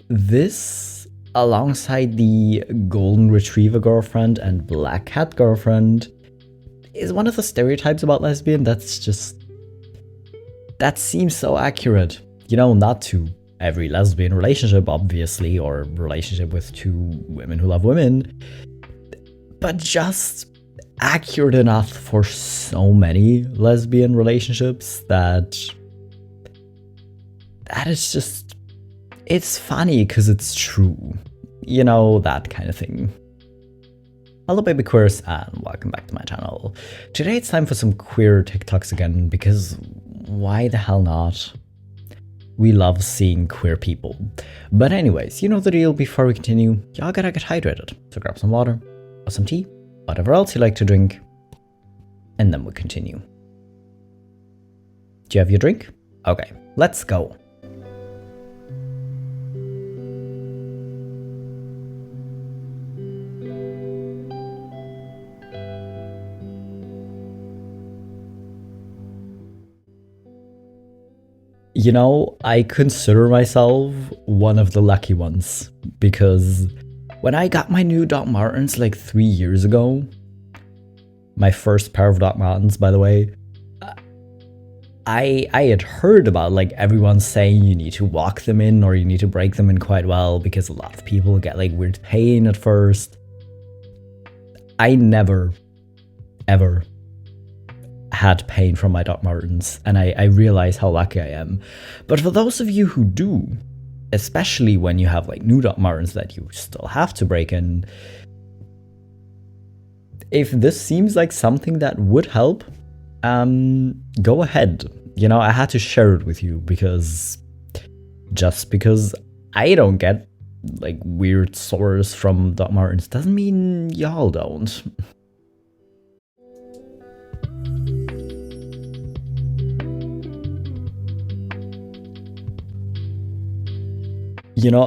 This, alongside the golden retriever girlfriend and black cat girlfriend, is one of the stereotypes about lesbian that seems so accurate. Not to every lesbian relationship, obviously, or relationship with two women who love women, but just accurate enough for so many lesbian relationships that is just, it's funny because it's true. That kind of thing. Hello BabyQueers and welcome back to my channel. Today it's time for some queer TikToks again, because why the hell not? We love seeing queer people. But anyways, you know the deal. Before we continue, y'all gotta get hydrated. So grab some water or some tea, whatever else you like to drink, and then we'll continue. Do you have your drink? Okay, let's go. I consider myself one of the lucky ones, because when I got my new Doc Martens like 3 years ago, my first pair of Doc Martens, by the way, I had heard about like everyone saying you need to walk them in or you need to break them in quite well because a lot of people get like weird pain at first. I never, ever had pain from my Doc Martens, and I realize how lucky I am. But for those of you who do, especially when you have like new Doc Martens that you still have to break in, if this seems like something that would help, go ahead. I had to share it with you because I don't get like weird sores from Doc Martens doesn't mean y'all don't.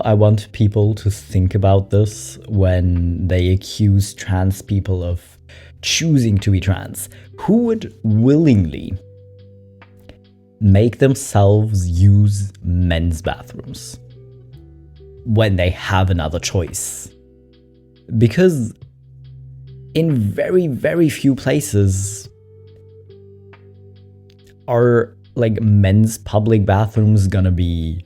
I want people to think about this when they accuse trans people of choosing to be trans. Who would willingly make themselves use men's bathrooms when they have another choice? Because in very, very few places are like men's public bathrooms gonna be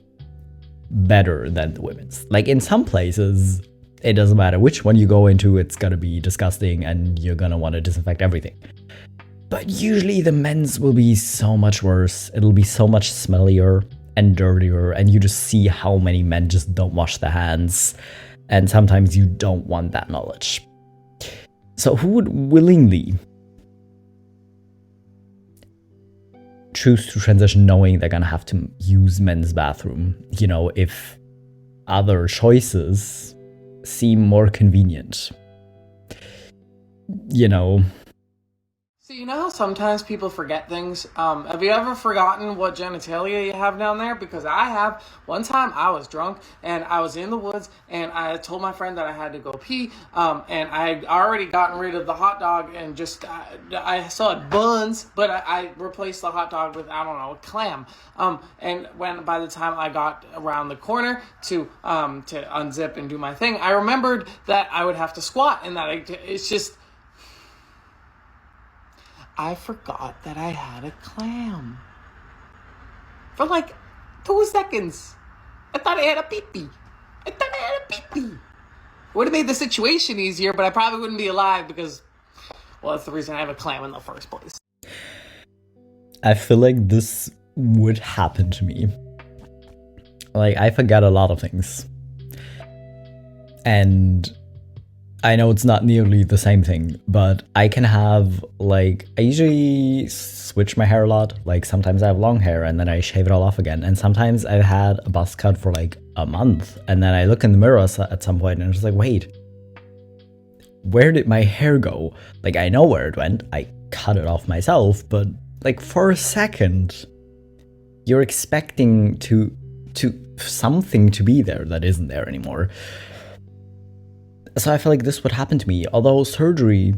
better than the women's. Like in some places, it doesn't matter which one you go into, it's gonna be disgusting and you're gonna want to disinfect everything. But usually the men's will be so much worse. It'll be so much smellier and dirtier, and you just see how many men just don't wash their hands, and sometimes you don't want that knowledge. So who would willingly choose to transition knowing they're gonna have to use men's bathroom, if other choices seem more convenient? So how sometimes people forget things? Have you ever forgotten what genitalia you have down there? Because I have. One time I was drunk and I was in the woods and I told my friend that I had to go pee, and I had already gotten rid of the hot dog and just I still had buns, but I replaced the hot dog with, I don't know, a clam. And by the time I got around the corner to unzip and do my thing, I remembered that I would have to squat, and that it's just, I forgot that I had a clam. For like 2 seconds. I thought I had a pee-pee. Would have made the situation easier, but I probably wouldn't be alive because, well, that's the reason I have a clam in the first place. I feel like this would happen to me. Like, I forget a lot of things. And I know it's not nearly the same thing, but I can have, like, I usually switch my hair a lot. Like, sometimes I have long hair and then I shave it all off again. And sometimes I've had a buzz cut for like a month. And then I look in the mirror at some point and I'm just like, wait, where did my hair go? Like, I know where it went. I cut it off myself, but like for a second, you're expecting to something to be there that isn't there anymore. So I feel like this would happen to me, although surgery,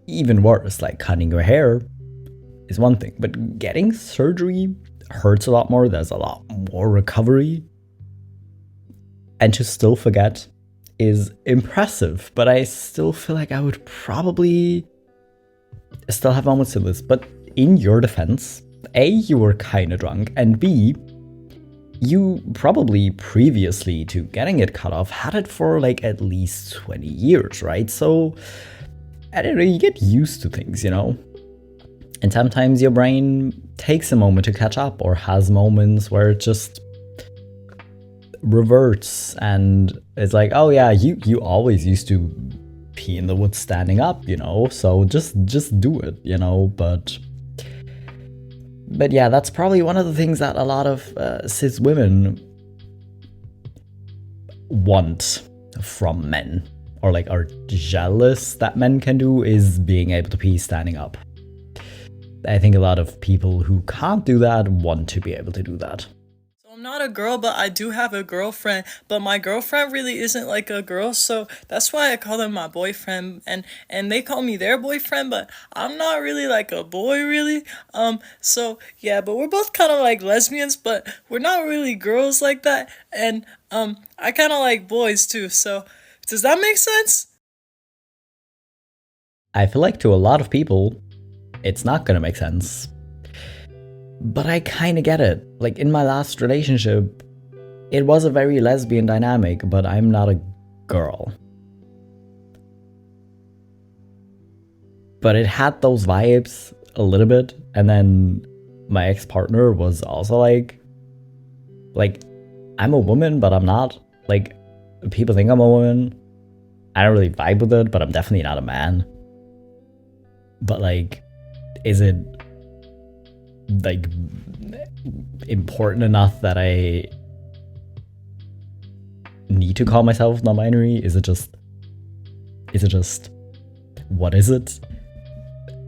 even worse, like cutting your hair is one thing, but getting surgery hurts a lot more. There's a lot more recovery. and to still forget is impressive, but I still feel like I would probably still have moments to this. But in your defense, A, you were kinda drunk, and B, you probably previously to getting it cut off had it for like at least 20 years, right? So I don't know, you get used to things, you know? And sometimes your brain takes a moment to catch up or has moments where it just reverts and it's like, oh yeah, you always used to pee in the woods standing up, you know? So just do it, you know? But yeah, that's probably one of the things that a lot of cis women want from men, or like are jealous that men can do, is being able to pee standing up. I think a lot of people who can't do that want to be able to do that. I'm not a girl, but I do have a girlfriend, but my girlfriend really isn't like a girl, so that's why I call them my boyfriend, and they call me their boyfriend, but I'm not really like a boy, really. So yeah, but we're both kind of like lesbians, but we're not really girls like that, and I kind of like boys too, so does that make sense? I feel like to a lot of people, it's not gonna make sense. But I kinda get it. Like in my last relationship, it was a very lesbian dynamic, but I'm not a girl. But it had those vibes a little bit, and then my ex-partner was also like, I'm a woman, but I'm not. Like, people think I'm a woman. I don't really vibe with it, but I'm definitely not a man. But like, is it like important enough that I need to call myself non-binary? Is it just what is it?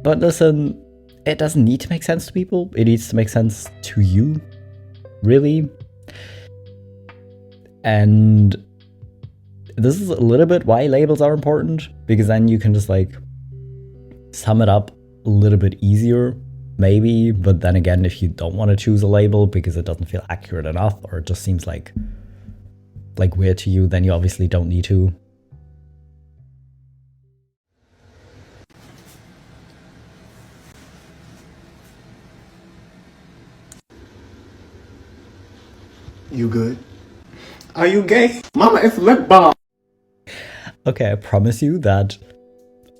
But listen, it doesn't need to make sense to people. It needs to make sense to you, really. And this is a little bit why labels are important, because then you can just like sum it up a little bit easier, maybe. But then again, if you don't want to choose a label because it doesn't feel accurate enough, or it just seems like weird to you, then you obviously don't need to. You good? Are you gay? Mama, it's lip balm. Okay, I promise you that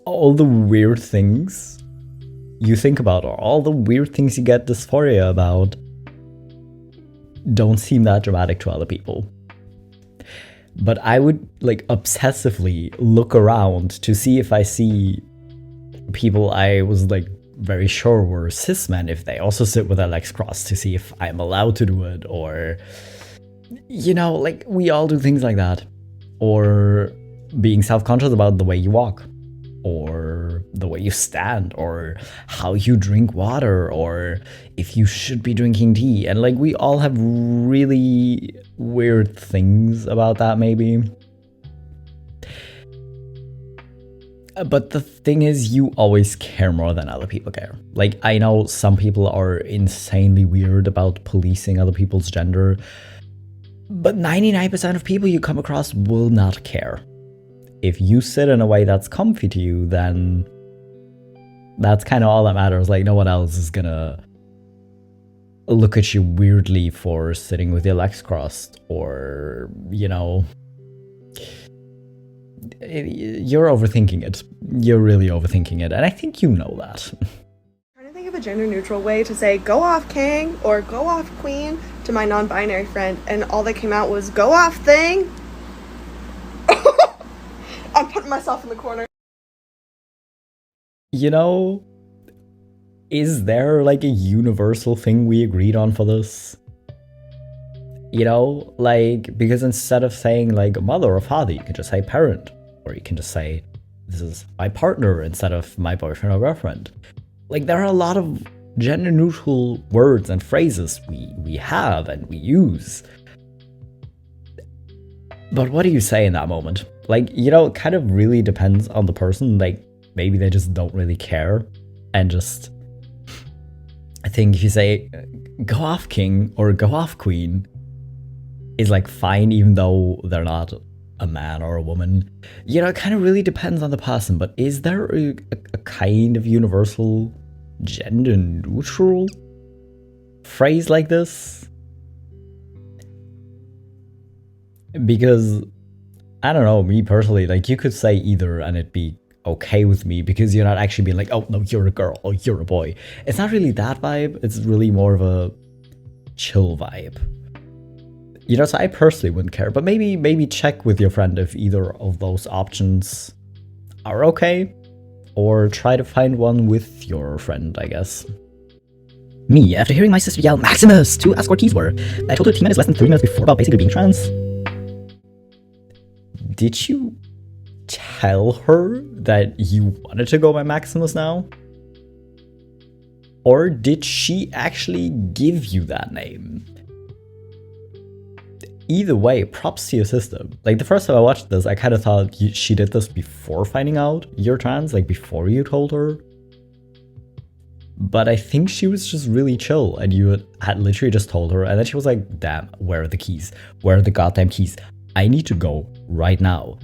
all the weird things you think about, or all the weird things you get dysphoria about, don't seem that dramatic to other people. But I would like obsessively look around to see if I see people I was like very sure were cis men, if they also sit with their legs crossed, to see if I'm allowed to do it, or you know, like we all do things like that. Or being self-conscious about the way you walk, or the way you stand, or how you drink water, or if you should be drinking tea. And like we all have really weird things about that, maybe. But the thing is, you always care more than other people care. Like, I know some people are insanely weird about policing other people's gender, but 99% of people you come across will not care. If you sit in a way that's comfy to you, then that's kind of all that matters. Like, no one else is gonna look at you weirdly for sitting with your legs crossed, or, you know, you're overthinking it. You're really overthinking it, and I think you know that. Trying to think of a gender neutral way to say go off king or go off queen to my non-binary friend, and all that came out was go off thing. I'm putting myself in the corner. You know, is there like a universal thing we agreed on for this? You know, like, because instead of saying like mother or father, you can just say parent, or you can just say this is my partner instead of my boyfriend or girlfriend. Like, there are a lot of gender neutral words and phrases we have and we use. But what do you say in that moment? Like, you know, it kind of really depends on the person. Like, maybe they just don't really care, and just, I think if you say go off king or go off queen, is like fine even though they're not a man or a woman. You know, it kind of really depends on the person, but is there a kind of universal gender neutral phrase like this? Because I don't know, me personally, like you could say either and it'd be okay with me because you're not actually being like, oh no, you're a girl or you're a boy. It's not really that vibe, it's really more of a chill vibe. You know, so I personally wouldn't care, but maybe check with your friend if either of those options are okay, or try to find one with your friend, I guess. Me, after hearing my sister yell Maximus to ask where keys were, I told her T-minus less than 3 minutes before about basically being trans. Did you tell her that you wanted to go by Maximus now? Or did she actually give you that name? Either way, props to your sister. Like, the first time I watched this, I kind of thought she did this before finding out you're trans, like before you told her. But I think she was just really chill, and you had literally just told her, and then she was like, damn, where are the keys? Where are the goddamn keys? I need to go right now.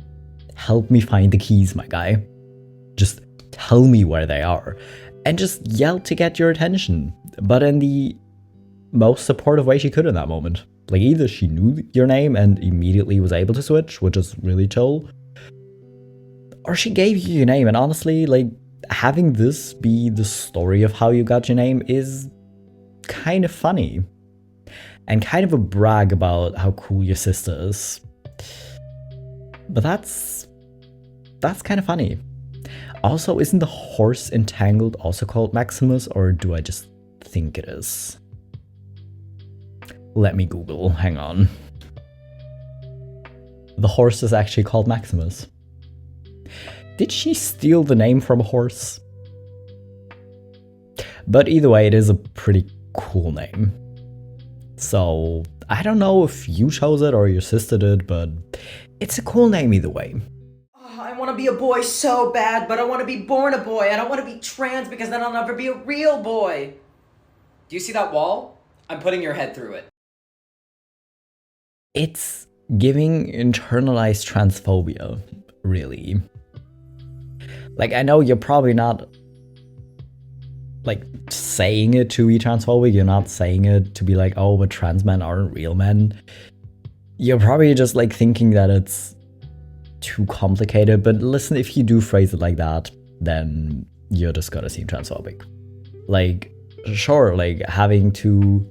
Help me find the keys, my guy. Just tell me where they are. And just yell to get your attention, but in the most supportive way she could in that moment. Like, either she knew your name and immediately was able to switch, which is really chill, or she gave you your name. And honestly, like, having this be the story of how you got your name is kind of funny. And kind of a brag about how cool your sister is. But that's kind of funny. Also, isn't the horse entangled also called Maximus, or do I just think it is? Let me Google, hang on. The horse is actually called Maximus. Did she steal the name from a horse? But either way, it is a pretty cool name. So, I don't know if you chose it or your sister did, but it's a cool name either way. I want to be a boy so bad, but I want to be born a boy. I don't want to be trans because then I'll never be a real boy. Do you see that wall? I'm putting your head through it. It's giving internalized transphobia, really. Like, I know you're probably not, like, saying it to be transphobic. You're not saying it to be like, oh, but trans men aren't real men. You're probably just, like, thinking that it's too complicated. But listen, if you do phrase it like that, then you're just gonna seem transphobic. Like, sure, like, having to,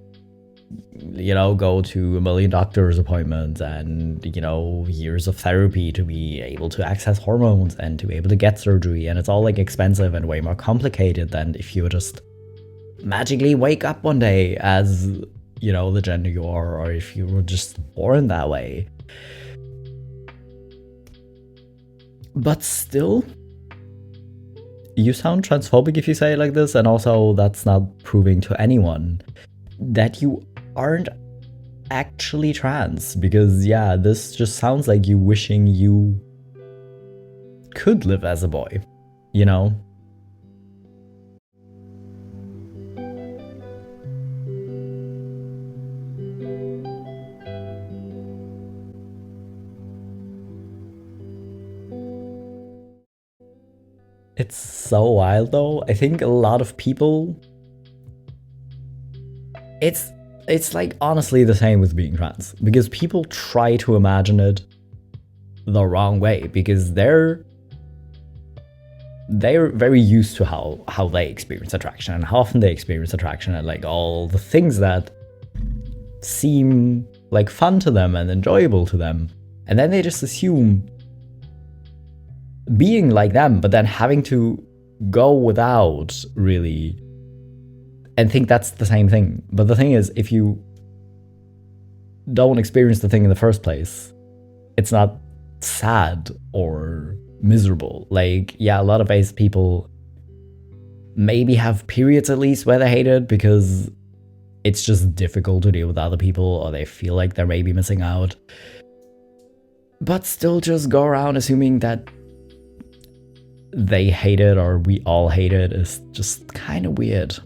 you know, go to a million doctor's appointments and, you know, years of therapy to be able to access hormones and to be able to get surgery, and it's all like expensive and way more complicated than if you just magically wake up one day as, you know, the gender you are, or if you were just born that way. But still, you sound transphobic if you say it like this, and also that's not proving to anyone that you aren't actually trans, because yeah, this just sounds like you wishing you could live as a boy, you know? It's so wild though. I think a lot of people, it's like honestly the same with being trans, because people try to imagine it the wrong way, because they're very used to how they experience attraction and how often they experience attraction and like all the things that seem like fun to them and enjoyable to them, and then they just assume being like them, but then having to go without really and think that's the same thing. But the thing is, if you don't experience the thing in the first place, it's not sad or miserable. Like, yeah, a lot of ace people maybe have periods at least where they hate it because it's just difficult to deal with other people, or they feel like they're maybe missing out. But still just go around assuming that they hate it or we all hate it is just kind of weird.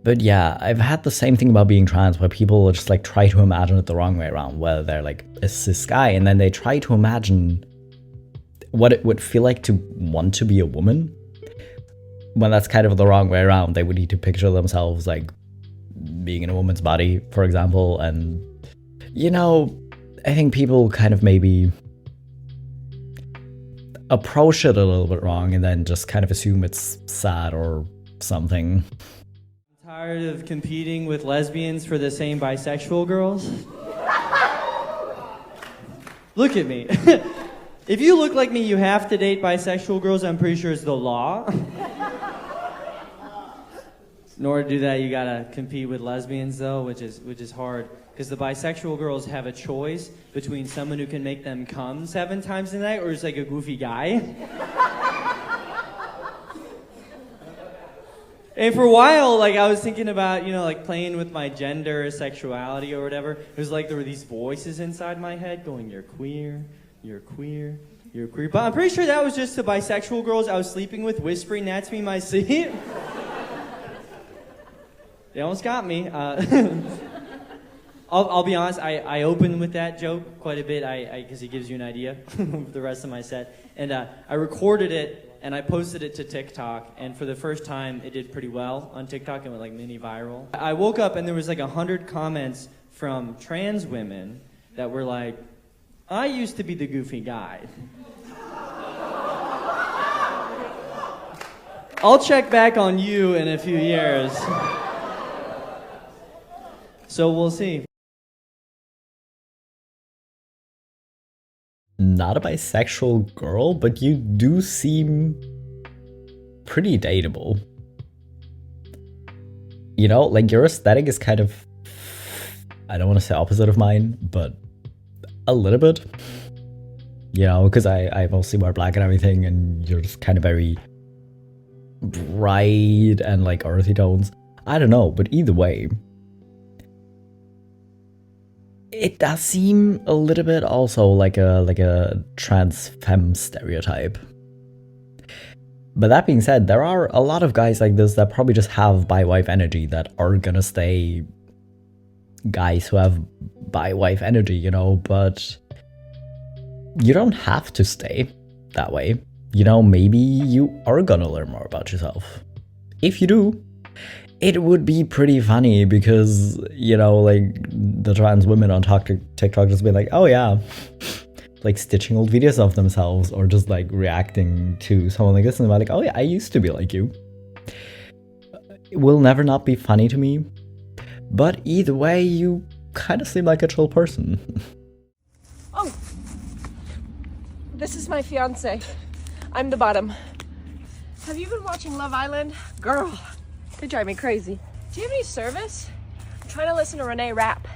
But yeah, I've had the same thing about being trans, where people just like try to imagine it the wrong way around, whether they're like a cis guy and then they try to imagine what it would feel like to want to be a woman, when that's kind of the wrong way around. They would need to picture themselves like being in a woman's body, for example. And you know, I think people kind of maybe approach it a little bit wrong and then just kind of assume it's sad or something. Tired of competing with lesbians for the same bisexual girls? Look at me. If you look like me, you have to date bisexual girls. I'm pretty sure it's the law. In order to do that, you gotta compete with lesbians, though, which is hard. Because the bisexual girls have a choice between someone who can make them come 7 times a night or just like a goofy guy. And for a while, like, I was thinking about, you know, like, playing with my gender, sexuality, or whatever. It was like there were these voices inside my head going, you're queer, you're queer, you're queer. But I'm pretty sure that was just the bisexual girls I was sleeping with whispering that to me in my sleep. They almost got me. I'll be honest, I opened with that joke quite a bit, because it gives you an idea of the rest of my set. And I recorded it, and I posted it to TikTok, and for the first time, it did pretty well on TikTok. It went like mini viral. I woke up, and there was like 100 comments from trans women that were like, I used to be the goofy guy. I'll check back on you in a few years. So we'll see. Not a bisexual girl, but you do seem pretty dateable. You know, like, your aesthetic is kind of, I don't want to say opposite of mine, but a little bit. You know, because I mostly wear black and everything, and you're just kind of very bright and like earthy tones. I don't know, but either way, it does seem a little bit also like a trans femme stereotype. But that being said, there are a lot of guys like this that probably just have bi-wife energy that are gonna stay guys who have bi-wife energy, you know, but you don't have to stay that way. You know, maybe you are gonna learn more about yourself. If you do, it would be pretty funny because, you know, like, the trans women on TikTok just be like, oh yeah, like stitching old videos of themselves or just like reacting to someone like this, and they're like, oh yeah, I used to be like you. It will never not be funny to me, but either way, you kind of seem like a chill person. Oh, this is my fiance. I'm the bottom. Have you been watching Love Island? Girl, they drive me crazy. Do you have any service? I'm trying to listen to Renee rap.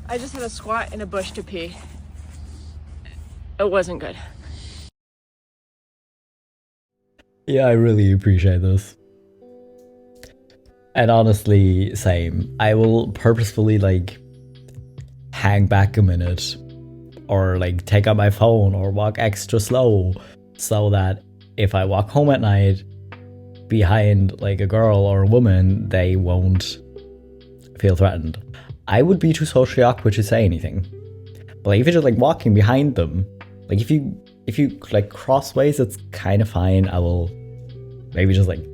I just had a squat in a bush to pee. It wasn't good. Yeah, I really appreciate this. And honestly, same. I will purposefully like hang back a minute or like take out my phone or walk extra slow so that if I walk home at night behind like a girl or a woman, they won't feel threatened. I would be too socially awkward to say anything. But like, if you're just like walking behind them, like if you like crossways, it's kind of fine. I will maybe just like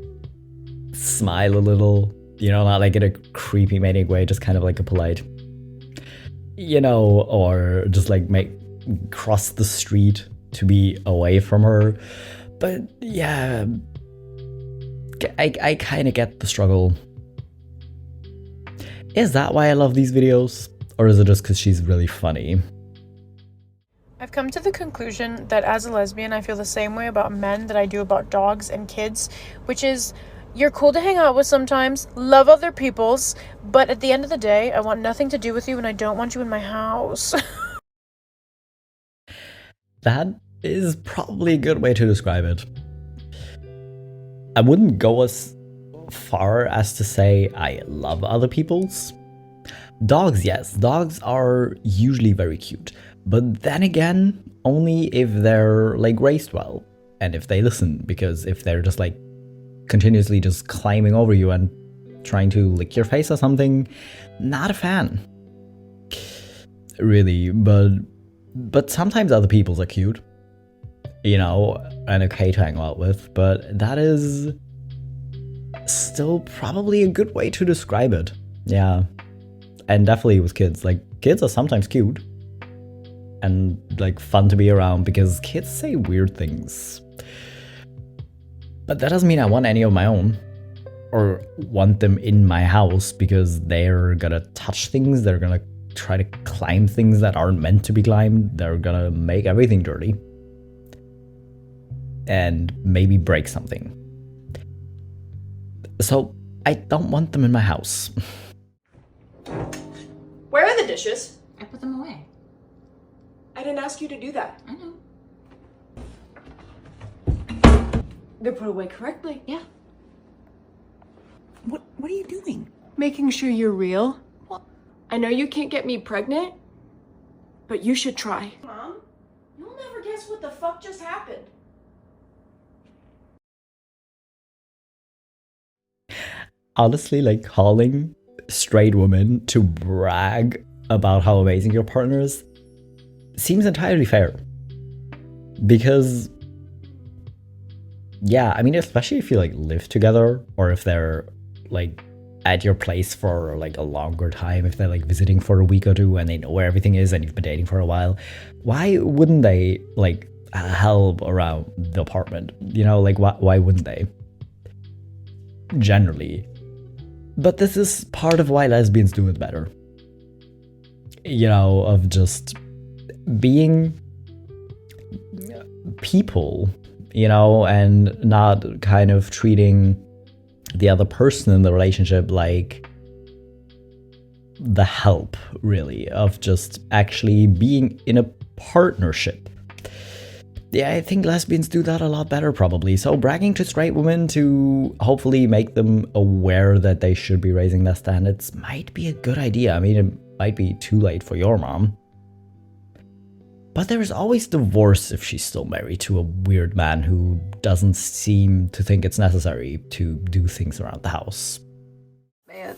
smile a little, you know, not like in a creepy maniac way, just kind of like a polite, you know, or just like cross the street to be away from her. But yeah, I kind of get the struggle. Is that why I love these videos? Or is it just because she's really funny? I've come to the conclusion that as a lesbian, I feel the same way about men that I do about dogs and kids, which is, you're cool to hang out with sometimes, love other people's, but at the end of the day, I want nothing to do with you and I don't want you in my house. That is probably a good way to describe it. I wouldn't go as far as to say I love other people's. Dogs, yes, dogs are usually very cute. But then again, only if they're like raised well and if they listen, because if they're just like continuously just climbing over you and trying to lick your face or something, not a fan. Really, but sometimes other people's are cute, you know, and okay to hang out with, but that is still probably a good way to describe it. Yeah. And definitely with kids. Like, kids are sometimes cute and like fun to be around because kids say weird things. But that doesn't mean I want any of my own or want them in my house because they're gonna touch things, they're gonna try to climb things that aren't meant to be climbed, they're gonna make everything dirty and maybe break something. So I don't want them in my house. Where are the dishes? I put them away. I didn't ask you to do that. I know. They're put away correctly. Yeah. What are you doing? Making sure you're real. I know you can't get me pregnant, but you should try. Mom, you'll never guess what the fuck just happened. Honestly, like, calling straight women to brag about how amazing your partner is seems entirely fair. Because, yeah, I mean, especially if you like live together or if they're like at your place for like a longer time, if they're like visiting for a week or two and they know where everything is and you've been dating for a while, why wouldn't they like help around the apartment? You know, like why wouldn't they? Generally. But this is part of why lesbians do it better. You know, of just being people, you know, and not kind of treating the other person in the relationship like the help, really, of just actually being in a partnership. Yeah, I think lesbians do that a lot better, probably. So bragging to straight women to hopefully make them aware that they should be raising their standards might be a good idea. I mean, it might be too late for your mom. But there is always divorce if she's still married to a weird man who doesn't seem to think it's necessary to do things around the house. Man,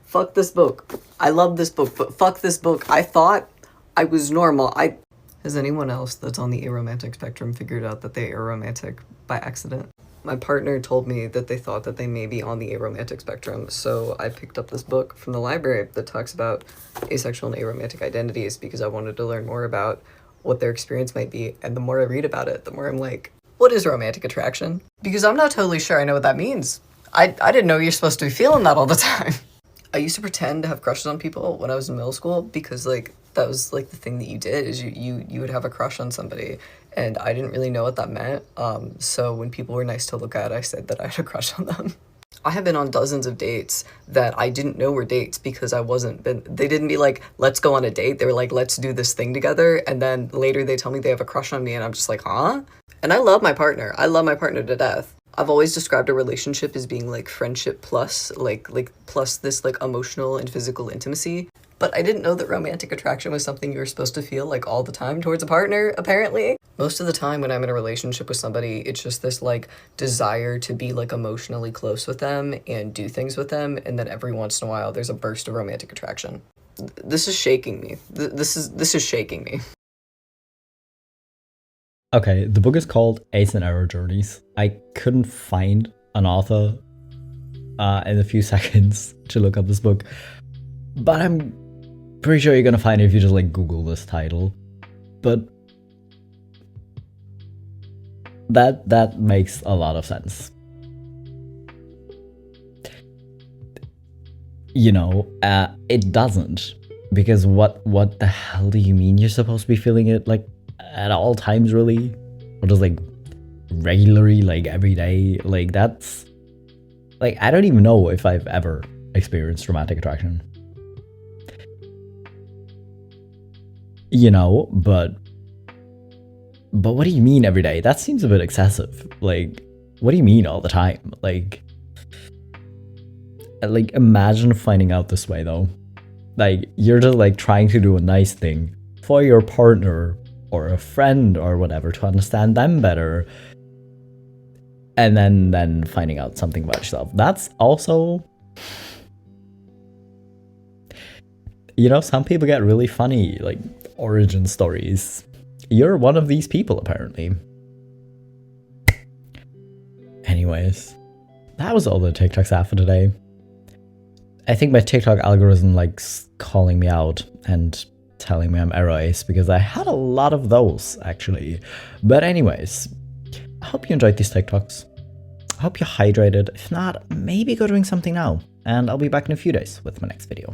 fuck this book. I love this book, but fuck this book. I thought I was normal. Has anyone else that's on the aromantic spectrum figured out that they are aromantic by accident? My partner told me that they thought that they may be on the aromantic spectrum, so I picked up this book from the library that talks about asexual and aromantic identities because I wanted to learn more about what their experience might be, and the more I read about it, the more I'm like, what is romantic attraction? Because I'm not totally sure I know what that means. I didn't know you're supposed to be feeling that all the time. I used to pretend to have crushes on people when I was in middle school because, like, that was, like, the thing that you did is you would have a crush on somebody, and I didn't really know what that meant. So when people were nice to look at, I said that I had a crush on them. I have been on dozens of dates that I didn't know were dates because they didn't be like, let's go on a date. They were like, let's do this thing together. And then later they tell me they have a crush on me and I'm just like, huh? And I love my partner. I love my partner to death. I've always described a relationship as being like friendship plus plus this like emotional and physical intimacy. But I didn't know that romantic attraction was something you were supposed to feel like all the time towards a partner, apparently. Most of the time when I'm in a relationship with somebody, it's just this like desire to be like emotionally close with them and do things with them. And then every once in a while, there's a burst of romantic attraction. This is shaking me. This is shaking me. Okay, the book is called Ace and Arrow Journeys. I couldn't find an author in a few seconds to look up this book, but I'm pretty sure you're gonna find it if you just like Google this title. But that makes a lot of sense. You know, it doesn't, because what the hell do you mean you're supposed to be feeling it like at all times, really? Or just like regularly, like every day? Like that's like, I don't even know if I've ever experienced romantic attraction. You know, but what do you mean every day? That seems a bit excessive. Like, what do you mean all the time? Like imagine finding out this way though. Like, you're just like trying to do a nice thing for your partner or a friend or whatever to understand them better, and then finding out something about yourself. That's also You know, some people get really funny, like, origin stories. You're one of these people, apparently. Anyways, that was all the TikToks I have for today. I think my TikTok algorithm likes calling me out and telling me I'm error ace because I had a lot of those, actually. But anyways, I hope you enjoyed these TikToks. I hope you're hydrated. If not, maybe go drink something now. And I'll be back in a few days with my next video.